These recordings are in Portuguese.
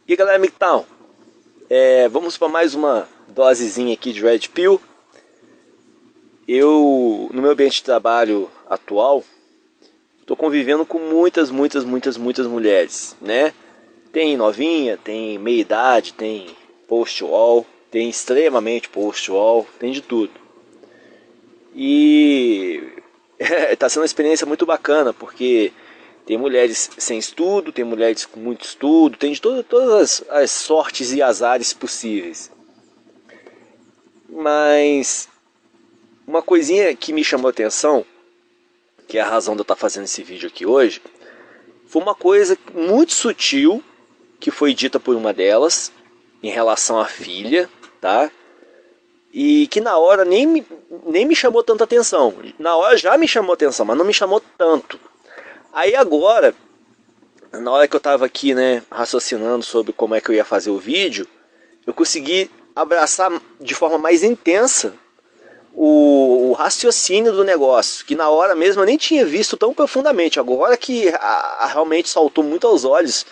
E aí, galera, então, vamos para mais uma dosezinha aqui de Red Pill. Eu, no meu ambiente de trabalho atual, estou convivendo com muitas mulheres, né? Tem novinha, tem meia idade, tem post-wall, tem extremamente post-wall, tem de tudo. E está sendo uma experiência muito bacana, porque tem mulheres sem estudo, tem mulheres com muito estudo, tem de todas as sortes e azares possíveis. Mas uma coisinha que me chamou a atenção, que é a razão de eu estar fazendo esse vídeo aqui hoje, foi uma coisa muito sutil que foi dita por uma delas em relação à filha, tá? E que na hora nem me chamou tanta atenção. Na hora já me chamou atenção, mas não me chamou tanto. Aí agora, na hora que eu estava aqui, né, raciocinando sobre como é que eu ia fazer o vídeo, eu consegui abraçar de forma mais intensa o raciocínio do negócio, que na hora mesmo eu nem tinha visto tão profundamente. Agora que realmente saltou muito aos olhos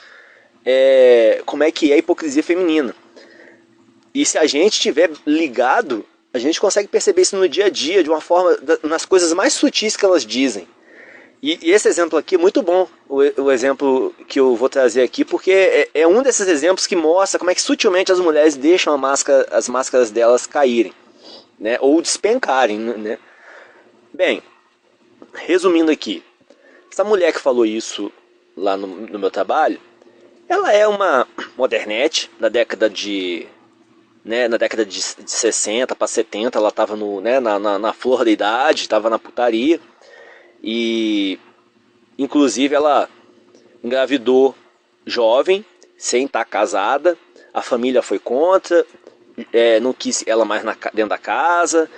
como é que é a hipocrisia feminina. E se a gente estiver ligado, a gente consegue perceber isso no dia a dia, de uma forma, nas coisas mais sutis que elas dizem. E esse exemplo aqui é muito bom, o exemplo que eu vou trazer aqui, porque é um desses exemplos que mostra como é que sutilmente as mulheres deixam as máscaras delas caírem, né, ou despencarem, né? Bem, resumindo aqui, essa mulher que falou isso lá no meu trabalho, ela é uma modernete da década de... Né, na década de 60 para 70, ela estava na flor da idade, estava na putaria. E inclusive ela engravidou jovem, sem estar casada. A família foi contra, não quis ela mais dentro da casa.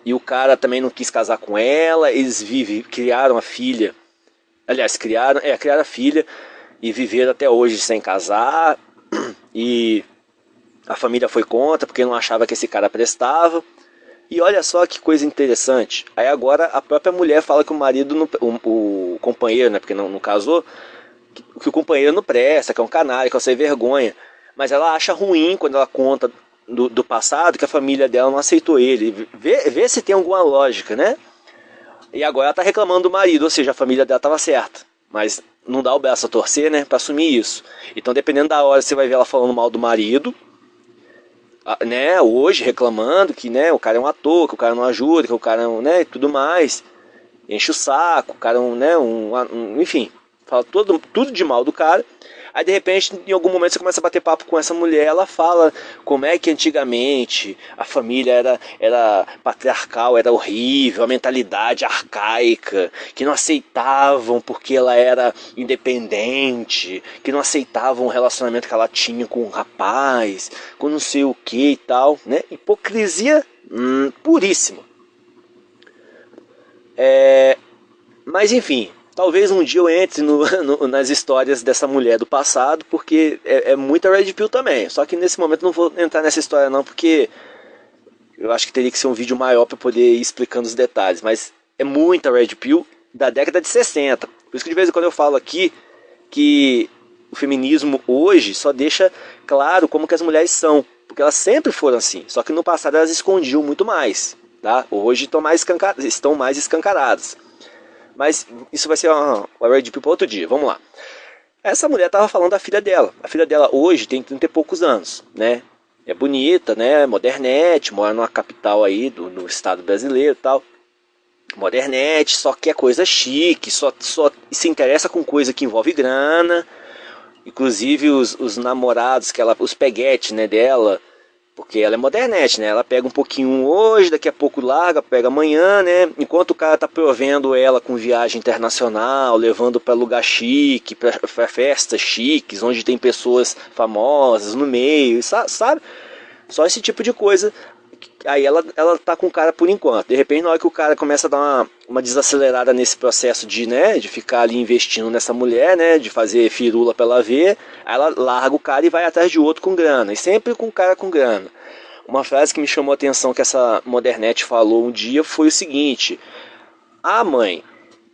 E o cara também não quis casar com ela. Eles criaram a filha. Aliás, criaram a filha e viveram até hoje sem casar. E a família foi contra porque não achava que esse cara prestava. E olha só que coisa interessante. Aí agora a própria mulher fala que o marido, o companheiro, né, porque não casou, que o companheiro não presta, que é um canalha, que é um sem vergonha. Mas ela acha ruim quando ela conta do passado que a família dela não aceitou ele. Vê se tem alguma lógica, né? E agora ela tá reclamando do marido, ou seja, a família dela estava certa. Mas não dá o braço a torcer, né, para assumir isso. Então, dependendo da hora, você vai ver ela falando mal do marido, né, hoje reclamando que, né, o cara é um ator, que o cara não ajuda, que o cara, né, e tudo mais, enche o saco, o cara enfim, fala tudo de mal do cara. Aí de repente, em algum momento você começa a bater papo com essa mulher, ela fala como é que antigamente a família era patriarcal, era horrível, a mentalidade arcaica, que não aceitavam porque ela era independente, que não aceitavam o relacionamento que ela tinha com o rapaz, com não sei o que e tal, né? Hipocrisia puríssima. Mas enfim, talvez um dia eu entre nas histórias dessa mulher do passado, porque é muita Red Pill também. Só que nesse momento não vou entrar nessa história não, porque eu acho que teria que ser um vídeo maior para poder ir explicando os detalhes. Mas é muita Red Pill da década de 60. Por isso que de vez em quando eu falo aqui que o feminismo hoje só deixa claro como que as mulheres são. Porque elas sempre foram assim, só que no passado elas escondiam muito mais. Tá? Hoje estão mais escancaradas. Mas isso vai ser uma Red Pill para outro dia, vamos lá. Essa mulher estava falando da filha dela. A filha dela hoje tem 30 e poucos anos, né? É bonita, né? Modernete, mora numa capital aí do estado brasileiro e tal. Modernete, só quer coisa chique, só se interessa com coisa que envolve grana. Inclusive os namorados, os peguetes, né, dela... Porque ela é modernete, né? Ela pega um pouquinho hoje, daqui a pouco larga, pega amanhã, né? Enquanto o cara tá provendo ela com viagem internacional, levando para lugar chique, para festas chiques, onde tem pessoas famosas no meio, sabe? Só esse tipo de coisa. Aí ela tá com o cara por enquanto. De repente, na hora que o cara começa a dar uma desacelerada nesse processo de, né, de ficar ali investindo nessa mulher, né, de fazer firula pra ela ver, aí ela larga o cara e vai atrás de outro com grana. E sempre com o cara com grana. Uma frase que me chamou a atenção que essa modernete falou um dia foi o seguinte: ah, mãe,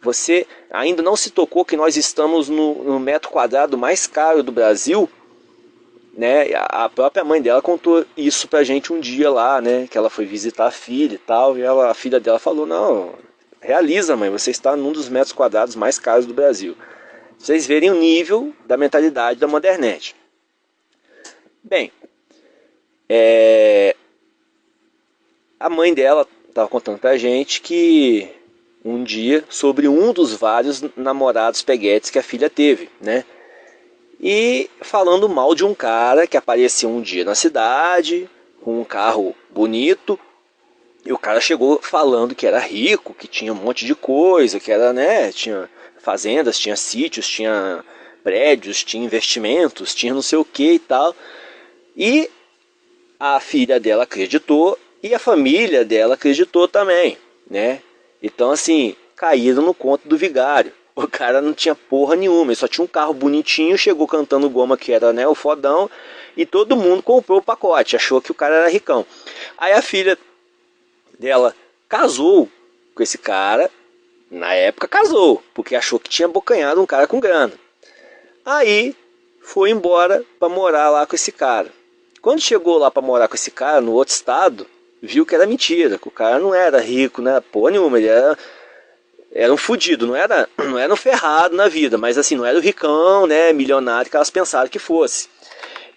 você ainda não se tocou que nós estamos no metro quadrado mais caro do Brasil? né? A própria mãe dela contou isso pra gente um dia lá, né? Que ela foi visitar a filha e tal, e a filha dela falou, não, realiza, mãe, você está num dos metros quadrados mais caros do Brasil. Vocês verem o nível da mentalidade da modernete. Bem, a mãe dela estava contando pra gente que um dia, sobre um dos vários namorados peguetes que a filha teve, né? E falando mal de um cara que apareceu um dia na cidade, com um carro bonito, e o cara chegou falando que era rico, que tinha um monte de coisa, que era, né, tinha fazendas, tinha sítios, tinha prédios, tinha investimentos, tinha não sei o que e tal. E a filha dela acreditou e a família dela acreditou também, né? Então assim, caíram no conto do vigário. O cara não tinha porra nenhuma, ele só tinha um carro bonitinho, chegou cantando goma que era, né, o fodão, e todo mundo comprou o pacote, achou que o cara era ricão. Aí a filha dela casou com esse cara, na época casou, porque achou que tinha abocanhado um cara com grana. Aí foi embora para morar lá com esse cara. Quando chegou lá para morar com esse cara no outro estado, viu que era mentira, que o cara não era rico, né, porra nenhuma, ele era um fudido, não era um ferrado na vida, mas assim, não era o ricão, né, milionário que elas pensaram que fosse.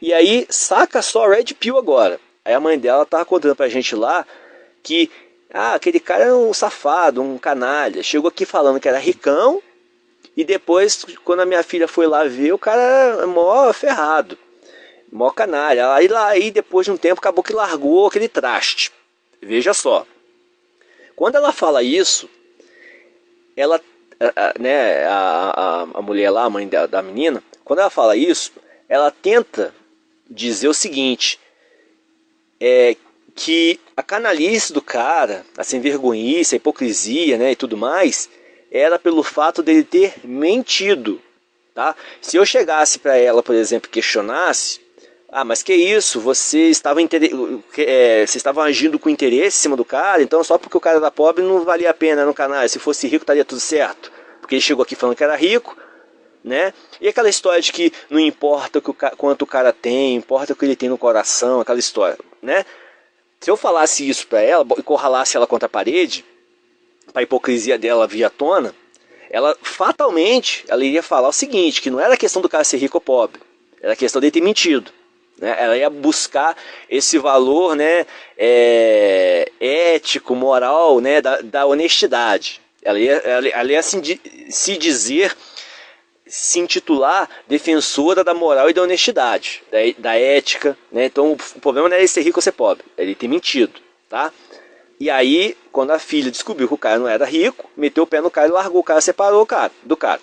E aí, saca só Red Pill agora. Aí a mãe dela tava contando pra gente lá que aquele cara é um safado, um canalha. Chegou aqui falando que era ricão e depois, quando a minha filha foi lá ver, o cara era mó ferrado, mó canalha. Aí depois de um tempo acabou que largou aquele traste. Veja só. Quando ela fala isso, ela, né, a mulher lá, a mãe da menina, quando ela fala isso, ela tenta dizer o seguinte, que a canalice do cara, a sem vergonhice, a hipocrisia, né, e tudo mais, era pelo fato dele ter mentido, tá? Se eu chegasse para ela, por exemplo, e questionasse, mas que isso, você estava agindo com interesse em cima do cara, então só porque o cara era pobre não valia a pena no canal, se fosse rico estaria tudo certo, porque ele chegou aqui falando que era rico, né? E aquela história de que não importa quanto o cara tem, importa o que ele tem no coração, aquela história, né? Se eu falasse isso pra ela e corralasse ela contra a parede, pra hipocrisia dela vir à tona, ela fatalmente ela iria falar o seguinte, que não era questão do cara ser rico ou pobre, era questão dele ter mentido, né? Ela ia buscar esse valor, né, ético, moral, né, da honestidade. Ela ia se intitular defensora da moral e da honestidade, da ética, né? Então o problema não é ele ser rico ou ser pobre, é ele ter mentido, tá? E aí, quando a filha descobriu que o cara não era rico, meteu o pé no cara e largou o cara, separou o cara do cara.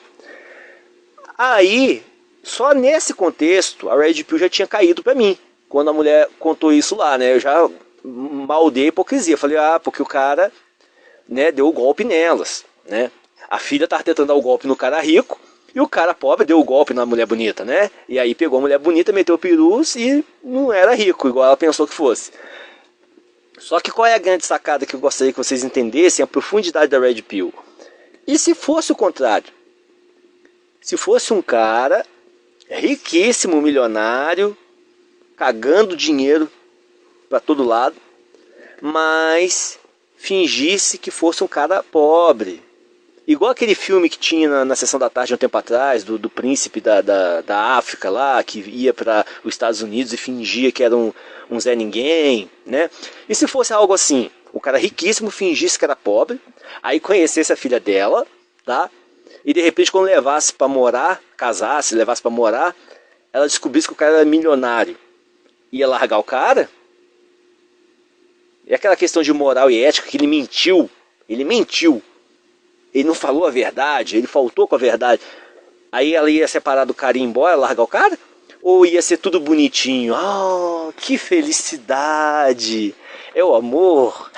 Aí, só nesse contexto, a Red Pill já tinha caído pra mim, quando a mulher contou isso lá, né? Eu já maldei a hipocrisia, falei, porque o cara, né, deu o golpe nelas, né? A filha tava tentando dar o golpe no cara rico, e o cara pobre deu o golpe na mulher bonita, né? E aí pegou a mulher bonita, meteu o perus e não era rico, igual ela pensou que fosse. Só que qual é a grande sacada que eu gostaria que vocês entendessem? A profundidade da Red Pill. E se fosse o contrário? Se fosse um cara riquíssimo, milionário, cagando dinheiro para todo lado, mas fingisse que fosse um cara pobre. Igual aquele filme que tinha na Sessão da Tarde um tempo atrás, do príncipe da África lá, que ia para os Estados Unidos e fingia que era um Zé Ninguém, né? E se fosse algo assim, o cara riquíssimo fingisse que era pobre, aí conhecesse a filha dela, tá? E de repente quando levasse para morar, casasse, levasse para morar, ela descobrisse que o cara era milionário, ia largar o cara? E aquela questão de moral e ética, que ele mentiu, ele não falou a verdade, ele faltou com a verdade. Aí ela ia separar do cara e ir embora, largar o cara? Ou ia ser tudo bonitinho? Que felicidade! É o amor!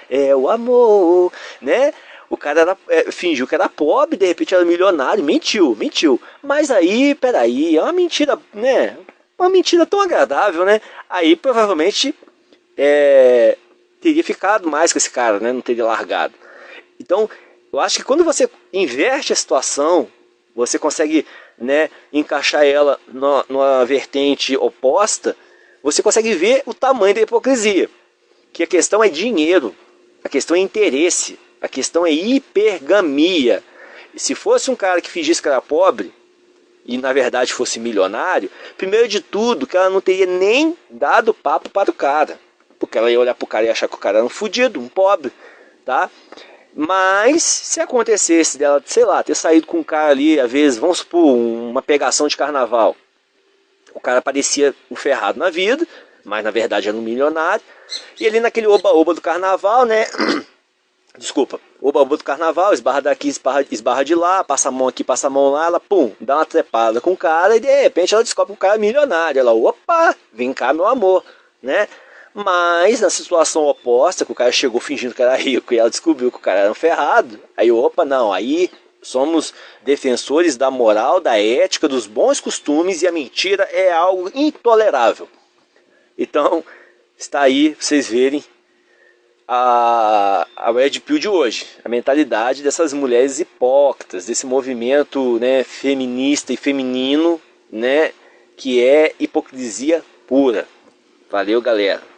É o amor! Né? O cara fingiu que era pobre, de repente era milionário, mentiu. Mas aí, peraí, é uma mentira, né? Uma mentira tão agradável, né? Aí provavelmente teria ficado mais com esse cara, né? Não teria largado. Então, eu acho que quando você inverte a situação, você consegue né, encaixar ela numa vertente oposta, você consegue ver o tamanho da hipocrisia. Que a questão é dinheiro, a questão é interesse, a questão é hipergamia. E se fosse um cara que fingisse que era pobre, e na verdade fosse milionário, primeiro de tudo, que ela não teria nem dado papo para o cara. Porque ela ia olhar para o cara e achar que o cara era um fudido, um pobre, tá? Mas se acontecesse dela, sei lá, ter saído com um cara ali, às vezes, vamos supor, uma pegação de carnaval. O cara parecia um ferrado na vida, mas na verdade era um milionário. E ali naquele oba-oba do carnaval, né? Desculpa, oba-oba do carnaval, esbarra daqui, esbarra de lá, passa a mão aqui, passa a mão lá, ela, pum, dá uma trepada com o cara e de repente ela descobre que o cara é milionário. Ela, opa, vem cá, meu amor, né? Mas na situação oposta, que o cara chegou fingindo que era rico e ela descobriu que o cara era um ferrado, aí opa, não, aí somos defensores da moral, da ética, dos bons costumes e a mentira é algo intolerável. Então, está aí pra vocês verem a Red Pill de hoje, a mentalidade dessas mulheres hipócritas, desse movimento, né, feminista e feminino, né, que é hipocrisia pura. Valeu, galera.